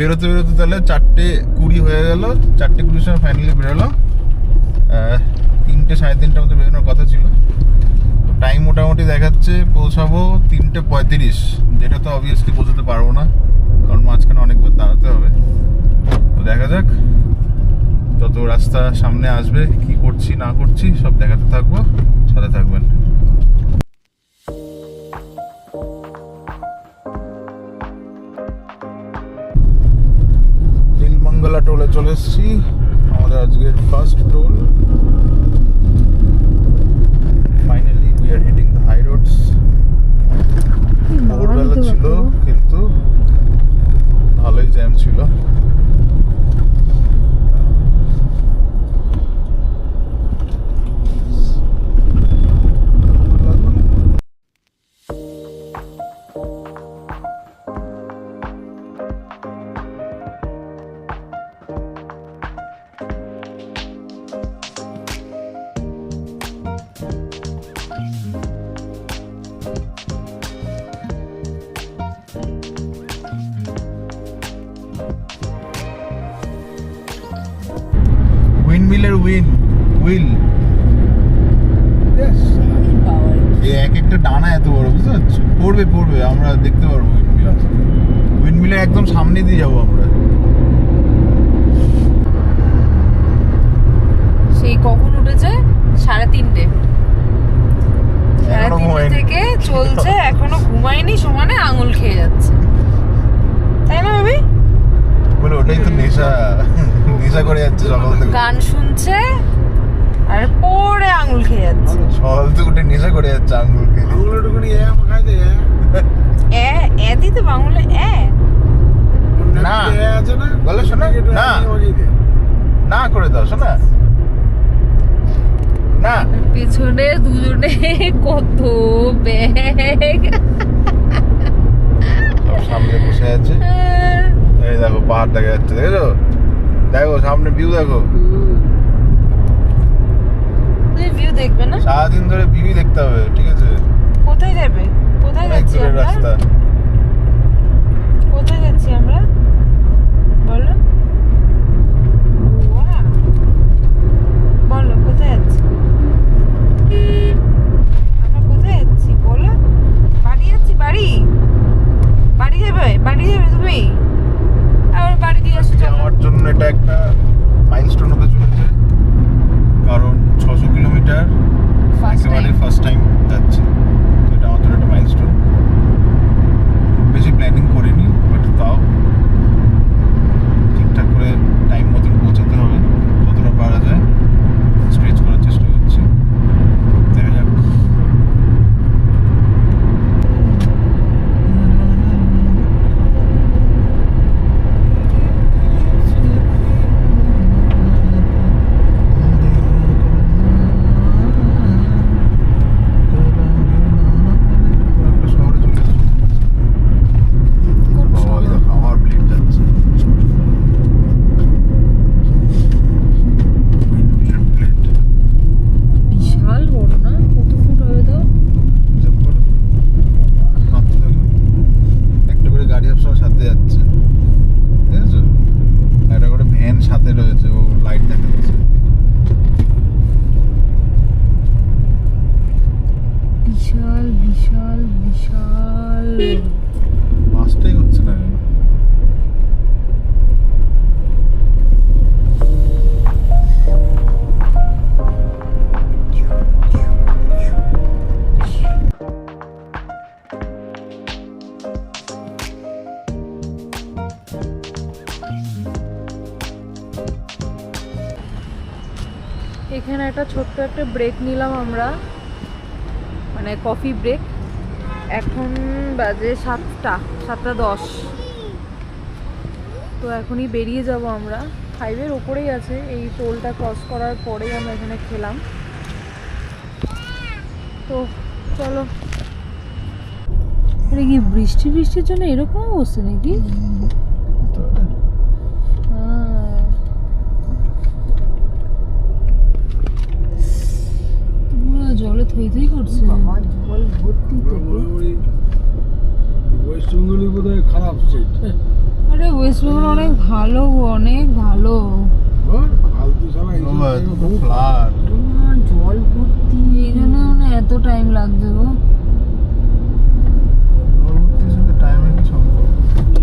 বেরোতে বেরোতে তাহলে 4:20 হয়ে গেল। 4:20 সময় ফাইনালি বেরোলাম। 3টে 3:30টার মধ্যে বেরোনোর কথা ছিল। টাইম মোটামুটি দেখাচ্ছে পৌঁছাবো 3:35, যেটা তো অবভিয়াসলি পৌঁছাতে পারবো না, কারণ মাঝখানে অনেকবার দাঁড়াতে হবে। তো দেখা যাক, যত রাস্তা সামনে আসবে কি করছি না করছি সব দেখাতে থাকবো, সাথে থাকবেন। নীলমঙ্গলা টোলে চলে এসেছি, আমাদের আজকের first toll. Finally we are hitting the high roads. ভোরবেলা ছিল কিন্তু ভালোই জ্যাম ছিল। উইন্ডমিলের হুইল এক একটা ডানা এত বড়, বুঝতে পারছো? পড়বে আমরা দেখতে পারবো। উইন্ডমিলের একদম সামনে দিয়ে যাবো আমরা। সেই কখন উঠেছে? 3:30 থেকে চলছে, এখনো ঘুমায়নি, সমানে আঙুল খেয়ে যাচ্ছে, তাই না ভাবি? বলে ওটাই তো নেশা করে যাচ্ছে সকাল থেকে। গান শুনছে আর পরে আঙুল খেয়ে যাচ্ছে। সকাল থেকে উঠে নেশা করে যাচ্ছে আঙুল খেয়ে। আঙুলটুকুনি মাখাই দে। দিতে বাংলা না আছে না, বলে শোনা না, না করে দাও শোনা না। পেছনে দুজনে কত ব্যাগ, সামনে বসে আছে। এই দেখো পাহাড় দেখা যাচ্ছে, দেখেছো? দেখো সামনে ভিউ দেখো। তুই ভিউ দেখবে না? সারাদিন ধরে ভিউ দেখতে হবে, ঠিক আছে? কোথায় যাবে? কোথায় যাচ্ছি আমরা? রাস্তা কোথায় যাচ্ছি আমরা বলো? গোয়া? বলো কোথায় যাচ্ছি আমরা? কোথায় যাচ্ছি বলো? বাড়ি যাচ্ছি। বাড়ি যাবে তুমি? আর বাড়ি দিয়ে আসো। আমার জন্য এটা একটা মাইলস্টোন হতে চলেছে, কারণ 600 কিলোমিটার একেবারে ফার্স্ট টাইম যাচ্ছি। তো এটা আমার জন্য একটা মাইলস্টোন। খুব বেশি প্ল্যানিং করিনি, বাট তাও ঠিকঠাক করে টাইম মতন পৌঁছাতে হবে, যতটা পারা যায় স্ট্রেচ করার চেষ্টা করছি। দেখা যাক। বাসটাই হচ্ছে না কেন? এখানে একটা ছোট্ট একটা ব্রেক নিলাম আমরা, মানে কফি ব্রেক। এখন বাজে 7:10। তো এখনই বেরিয়ে যাব আমরা। হাইওয়ের ওপরেই আছে, এই টোলটা ক্রস করার পরেই আমরা এখানে খেলাম। তো চলো। এটা কি বৃষ্টির জন্য এরকম অবস্থা নাকি? জলে থই থই করছে। জল ভর্তি ওয়েস্ট বেঙ্গলে বোধহয় খারাপ স্টেট। আরে ওয়েস্ট তোর অনেক ভালো গো, অনেক ভালো। ফালতু শালা এইসব জায়গা বহুত ফ্ল্যাট জল ভর্তি, এই জন্য মানে এত টাইম লাগছে গো। পরবর্তীর সাথে টাইমের কি সম্পর্ক?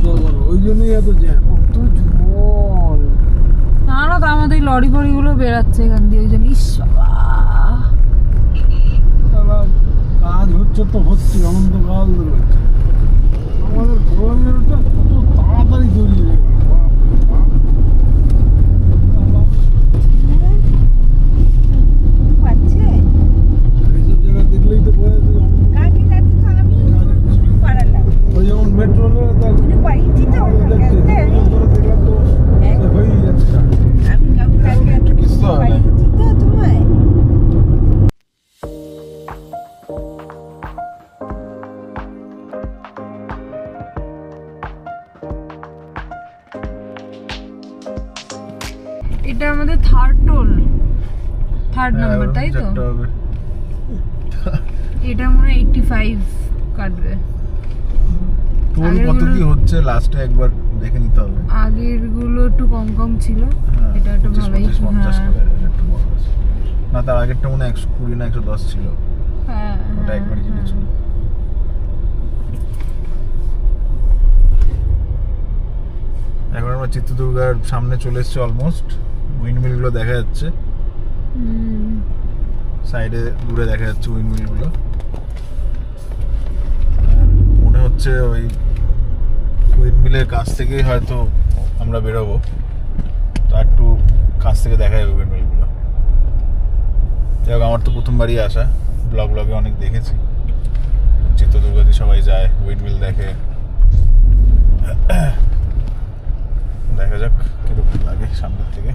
জবর, ওই জন্যই এত জ্যাম। কত জল। না না, তার মধ্যে এই লরি ফরি গুলো বেরাচ্ছে এখান দিয়ে, ওই জন্য। ইস বাবা, শালা কাজ হচ্ছে তো হচ্ছে, অনন্তকাল ধরে হচ্ছে। আমাদের কলোনির ওটা কত তাড়াতাড়ি তৈরি হয়ে গেল, বাপ রে বাপ। শালা, পাচ্ছে এইসব জায়গা দেখলেই তো বোঝা যায় কাকি কাকি তো আমি শুরু করালাম। ওই যেমন মেট্রো রেল পাইছি তো দেখলাম তো সে হয়েই যাচ্ছে কাজ। আমি কাকু কাকি একটু কিছু তো হবে না। পাইছি তো তোমায়। এটা আমাদের থার্ড টোল, থার্ড হ্যাঁ, নাম্বার, তাই তো? একটা হবে। এটা মনে হয় 85 কাটবে। টোল আগের কত কি গুলো- হচ্ছে লাস্টে একবার দেখে নিতে হবে। আগের গুলো একটু কম কম ছিল, হ্যাঁ, এটা একটু 25, ভালোই 25, 50 হ্যাঁ। করে, এটা একটু বড় আছে। না, তার আগেরটা মনে হয় 120 না 110 ছিল। হ্যাঁ, ওটা হ্যাঁ, একবারই কিনেছিল। হ্যাঁ। এখন আমরা চিত্রদুর্গার সামনে চলে এসেছি অলমোস্ট। উইন্ডমিল গুলো দেখা যাচ্ছে হুম। সাইডে, দূরে দেখা যাচ্ছে উইন্ডমিল গুলো। আর মনে হচ্ছে ওই উইন্ডমিলের কাছ থেকেই হয়তো আমরা বেরোবো, তো একটু কাছ থেকে দেখা যাবে উইন্ডমিল গুলো। যাই হোক, আমার তো প্রথমবারই আসা, ব্লগে অনেক দেখেছি চিত্রদুর্গাতে সবাই যায়, উইন্ডমিল দেখে। দেখা যাক কিরকম লাগে সামনের থেকে।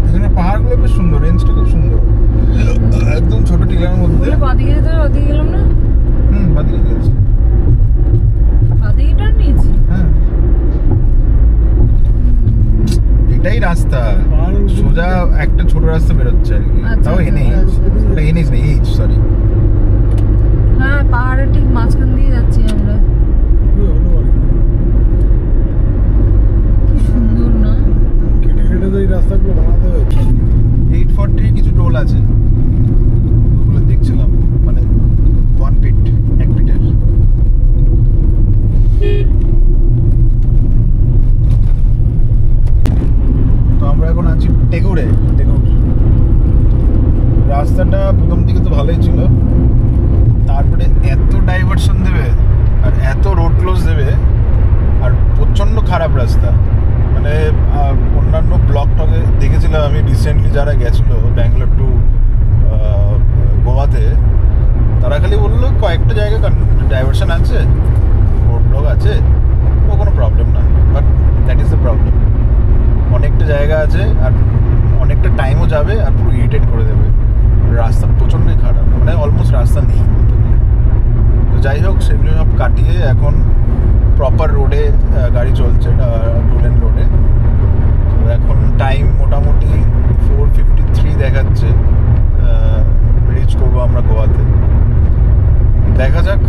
এখানে পাহাড়গুলো বেশ সুন্দর, রেঞ্জটা খুব সুন্দর, একদম ছোট টিলার মধ্যে। বলে বাদিকে যেতে হবে, বাদিকে গেলাম না, বাদিকে গেছি। বাদিকে টার্ন নিয়েছি। হ্যাঁ, এটাই রাস্তা, সোজা একটা ছোট রাস্তা বেরোচ্ছে আর কি। আচ্ছা, তাও আচ্ছা। এনএইচ, ওটা এনএইচ নেই, এইচ সরি। হ্যাঁ, পাহাড়ের ঠিক মাঝখান দিয়ে যাচ্ছি আমরা। কি হলো আর কি? কি সুন্দর না? কেটে কেটে তো এই রাস্তাগুলো বানাতে হয়েছে। 840 কিছু টোল আছে, ওগুলো দেখছিলাম, মানে 1 ফিট, 1 ফিটের। তো আমরা এখন আছি টেগুরে। টেগুর রাস্তাটা প্রথম দিকে তো ভালোই ছিল, তারপরে এত ডাইভারশন দেবে আর এত রোড ক্লোজ দেবে, আর প্রচণ্ড খারাপ রাস্তা। মানে অন্যান্য ব্লগ টকে দেখেছিলাম আমি রিসেন্টলি, যারা গেছিলো ব্যাঙ্গালোর টু গোয়াতে, তারা খালি বললো কয়েকটা জায়গায় ডাইভারশন আছে, রোড ব্লক আছে, ও কোনো প্রবলেম না। But that is the problem, অনেকটা জায়গা আছে আর অনেকটা টাইমও যাবে আর পুরো ইরিটেট করে দেবে। রাস্তা প্রচণ্ডই খারাপ, মানে অলমোস্ট রাস্তা নেই বলতে গেলে। তো যাই হোক, সেগুলো সব কাটিয়ে এখন প্রপার রোডে গাড়ি চলছে, টু লেন রোডে। তো এখন টাইম মোটামুটি 4:53 দেখাচ্ছে, রিচ করবো আমরা গোয়াতে। দেখা যাক,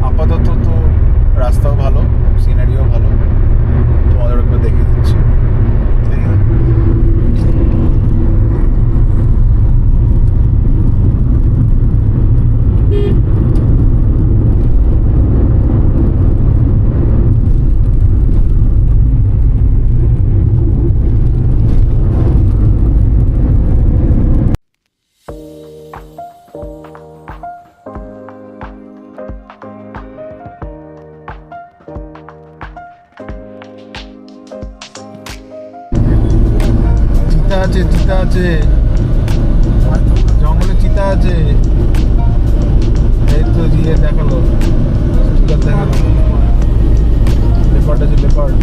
আপাতত তো রাস্তাও ভালো, সিনারিও ভালো, তোমাদের একবার দেখিয়ে দিচ্ছি। চিতা আছে, চিতা আছে, জঙ্গলে চিতা আছে। এই তো দিয়ে দেখালো, দেখালো লেপার্ড আছে, লেপার্ড।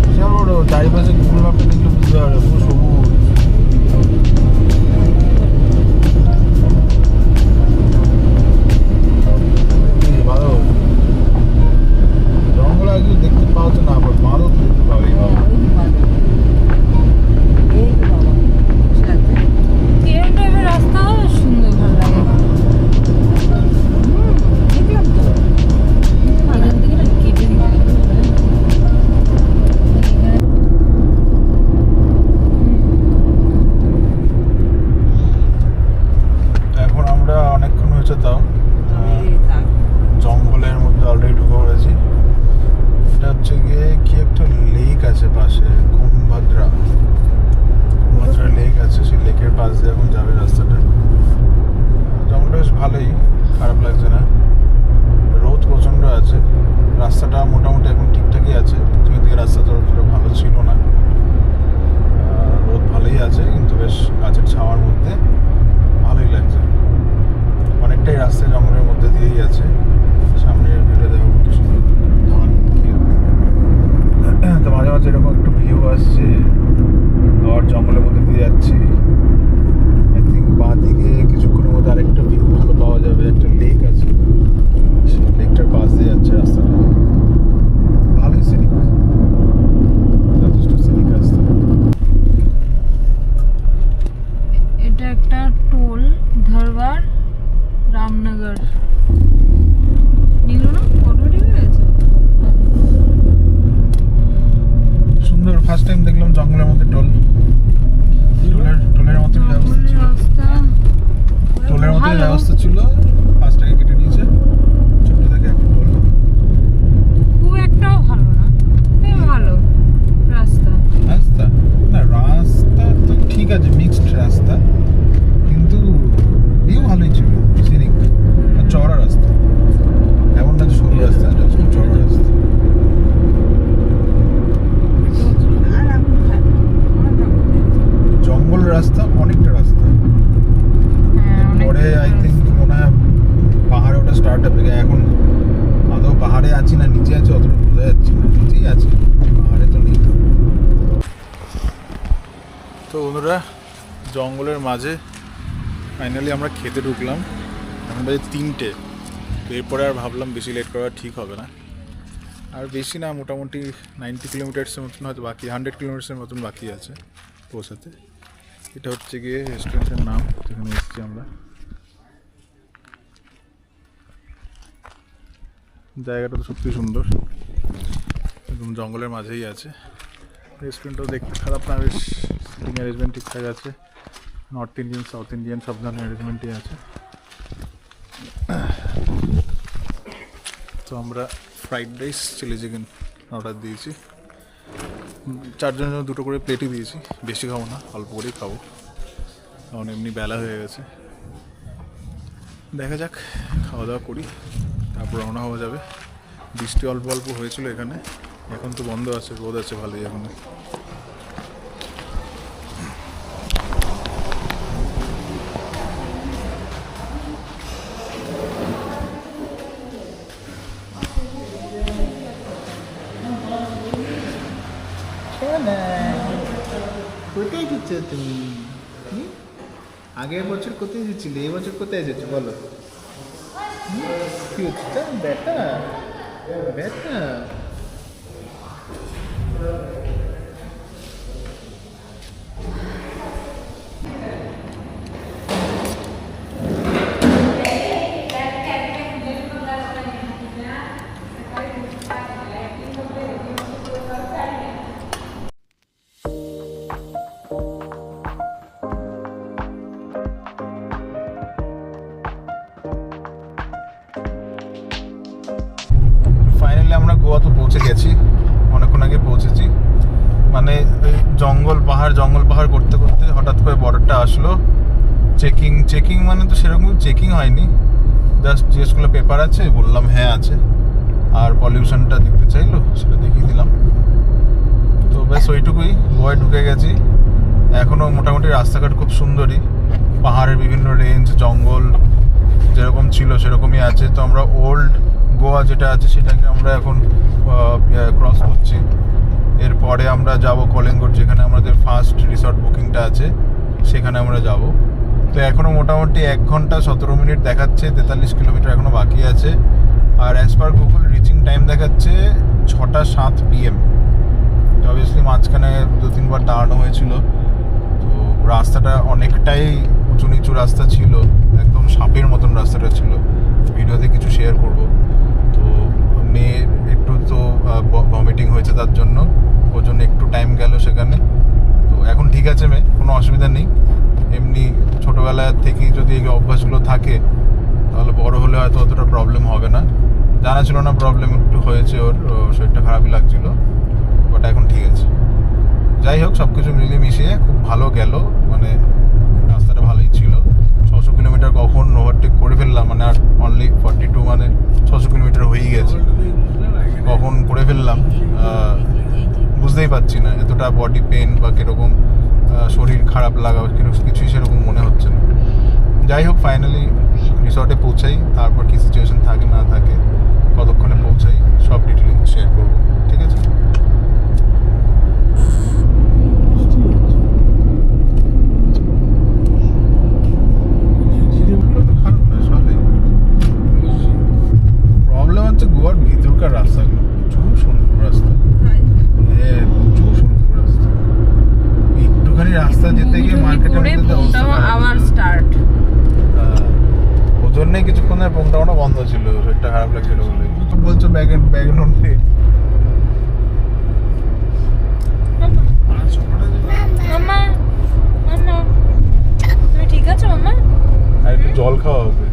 বিশাল বড়, চারিপাশে গুগল ম্যাপটা দেখলে বুঝতে পারবে, পুরো সবুজ। এবার নিল না, অটোমেটিক হয়ে গেছে। সুন্দর, ফার্স্ট টাইম দেখলাম জঙ্গলের মধ্যে টোলের মতো ব্যবস্থা ছিল, রাস্তা টোলের মতো ভালো। ব্যবস্থা ছিল। ফার্স্টটাকে কেটে নিয়েছে, ছোট্ট থেকে একটা টোল। খুব একটাও ভালো না, এই ভালো রাস্তা। রাস্তা না, রাস্তা তো ঠিক আছে, মিক্সড রাস্তা, কিন্তু ভিউ ভালোই ছিল, সিনিক আর চওড়া রাস্তা, এমন না যে সরু রাস্তা, চওড়া রাস্তা। জঙ্গল রাস্তা, অনেকটা রাস্তা। হ্যাঁ, পরে আই থিঙ্ক মনে হয় পাহাড়ে ওটা স্টার্ট হবে। এখন আদৌ পাহাড়ে আছি না নিচে আছি অতটা বোঝা যাচ্ছে না, নিচেই আছি, পাহাড়ে তো নেই। তো বন্ধুরা, জঙ্গলের মাঝে ফাইনালি আমরা খেতে ঢুকলাম। এখন বাজে 3টে। তো এরপরে আর ভাবলাম বেশি লেট করা ঠিক হবে না, আর বেশি না, মোটামুটি 90 কিলোমিটার্সের মতন হয়তো বাকি, 100 কিলোমিটার্সের মতন বাকি আছে পৌঁছাতে। এটা হচ্ছে গিয়ে রেস্টুরেন্টের নাম, যেখানে এসেছি আমরা। জায়গাটা তো সত্যি সুন্দর, একদম জঙ্গলের মাঝেই আছে। রেস্টুরেন্টটাও দেখতে খারাপ না, বেশ সিটিং অ্যারেঞ্জমেন্ট ঠিকঠাক আছে। নর্থ ইন্ডিয়ান, সাউথ ইন্ডিয়ান সব ধরনের অ্যারেঞ্জমেন্টই আছে। তো আমরা fried rice, chilli chicken order দিয়েছি। 4 জনের জন্য 2টো করে প্লেটই দিয়েছি, বেশি খাবো না, অল্প করেই খাবো, কারণ এমনি বেলা হয়ে গেছে। দেখা যাক, খাওয়া দাওয়া করি, তারপর রওনা হওয়া যাবে। বৃষ্টি অল্প অল্প হয়েছিল এখানে, এখন তো বন্ধ আছে, রোদ আছে ভালোই এখন। কোথায় যাচ্ছ তুমি? আগের বছর কোথায় এসেছিলে, এই বছর কোথায় এসেছো বলো? কি হচ্ছে বেটা, বেটা? ফাইনালি আমরা গোয়া তো পৌঁছে গেছি, অনেকক্ষণ আগে পৌঁছেছি। মানে এই জঙ্গল পাহাড় করতে করতে হঠাৎ করে বর্ডারটা আসলো। চেকিং মানে তো সেরকম চেকিং হয়নি, জাস্ট জিজ্ঞেস করলে পেপার আছে, বললাম হ্যাঁ আছে, আর পলিউশনটা দেখতে চাইলো, সেটা দেখিয়ে দিলাম। তো ব্যাস ওইটুকুই, গোয়ায় ঢুকে গেছি। এখনও মোটামুটি রাস্তাঘাট খুব সুন্দরই, পাহাড়ের বিভিন্ন রেঞ্জ, জঙ্গল যেরকম ছিল সেরকমই আছে। তো আমরা ওল্ড গোয়া যেটা আছে সেটাকে আমরা এখন ক্রস করছি। এরপরে আমরা যাব কলিঙ্গর, যেখানে আমাদের ফার্স্ট রিসর্ট বুকিংটা আছে, সেখানে আমরা যাব। তো এখনও মোটামুটি 1 ঘন্টা 17 মিনিট দেখাচ্ছে, 43 কিলোমিটার এখনও বাকি আছে। আর as per Google reaching time দেখাচ্ছে 6টা 7 PM। তো অবভিয়াসলি মাঝখানে 2-3 বার দাঁড়ানো হয়েছিল। তো রাস্তাটা অনেকটাই উঁচু নিচু রাস্তা ছিল, একদম সাপের মতন রাস্তাটা ছিল। ভিডিওতে কিছু শেয়ার করব। তো মেয়ে একটু তো ভমিটিং হয়েছে, তার জন্য ওর জন্য একটু টাইম গেল সেখানে। তো এখন ঠিক আছে মেয়ে, কোনো অসুবিধা নেই। এমনি ছোটোবেলা থেকেই যদি এই অভ্যাসগুলো থাকে তাহলে বড় হলে হয়তো অতটা প্রবলেম হবে না। জানা ছিল না প্রবলেম একটু হয়েছে, ওর শরীরটা খারাপই লাগছিল, বাট এখন ঠিক আছে। যাই হোক, সব কিছু মিলিয়ে মিশিয়ে খুব ভালো গেল, মানে রাস্তাটা ভালোই ছিল। 600 কিলোমিটার কখন ওভারটেক করে ফেললাম, মানে আর অনলি 42, মানে 600 কিলোমিটার হয়েই গেছে, কখন করে ফেললাম বুঝতেই পারছি না। এতটা বডি পেন বা কীরকম শরীর খারাপ লাগা কিছুই সেরকম মনে হচ্ছে না। যাই হোক, ফাইনালি রিসর্টে পৌঁছাই, তারপর কী সিচুয়েশন থাকে না থাকে, কতক্ষণে পৌঁছাই, সব ডিটেলিং শেয়ার করবো, ঠিক আছে? প্রবলেম হচ্ছে গোয়ার ভিতরকার রাস্তাগুলো প্রচুর সুন্দর রাস্তা, হ্যাঁ প্রচুর সুন্দর রাস্তা। একটুখানি রাস্তা যেতে গিয়ে মার্কেটের মধ্যে আবার স্টার্ট, ওর জন্যই কিছুক্ষণ বন্ধ ছিল, শরীরটা খারাপ লাগছিল বলে। বলছো ব্যাকগ্রাউন্ডে মাম্মা মাম্মা তুমি ঠিক আছো মাম্মা? আর একটু জল খাওয়া হবে।